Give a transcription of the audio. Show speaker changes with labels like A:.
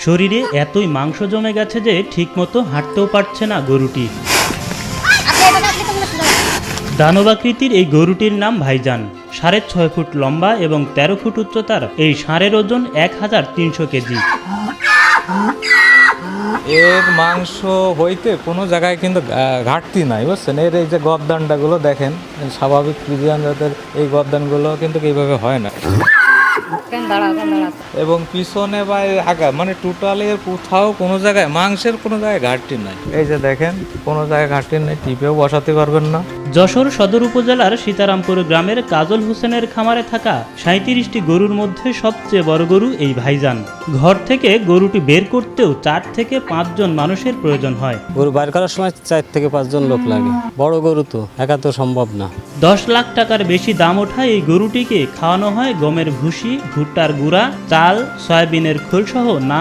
A: শরীরে এতই মাংস জমে গেছে যে ঠিকমতো হাঁটতেও পারছে না গরুটি। দানবাকৃতির এই গরুটির নাম ভাইজান। 6.5 ফুট লম্বা এবং 13 ফুট উচ্চতার এই ষাঁড়ের ওজন 1300 কেজি।
B: এর মাংস হইতে কোনো জায়গায় কিন্তু ঘাটতি নাই, বুঝছেন। এর এই যে গর্দানটাগুলো দেখেন, স্বাভাবিক ফ্রিজিয়ান জাতের এই গর্দানগুলো কিন্তু এইভাবে হয় না। এবং পিছনে বা আগা মানে টোটালি এর কোথাও কোনো জায়গায় মাংসের কোনো জায়গায় ঘাটতি নাই। এই যে দেখেন, কোনো জায়গায় ঘাটতি নেই, টিপেও বসাতে পারবেন না।
A: যশোর সদর উপজেলার সীতারামপুর গ্রামের কাজল হোসেনের খামারে থাকা 37টি গরুর মধ্যে সবচেয়ে বড় গরু এই ভাইজান। ঘর থেকে গরুটি বের করতেও 4 থেকে 5 জন মানুষের প্রয়োজন হয়।
C: গরু বাইর করার সময় 4 থেকে 5 জন লোক লাগে। বড় গরু তো একা তো সম্ভব না।
A: 10 লাখ টাকার বেশি দাম ওঠা এই গরুটিকে খাওয়ানো হয় গমের ভুসি, ভুট্টার গুঁড়া, চাল, সয়াবিনের খোল সহ নানা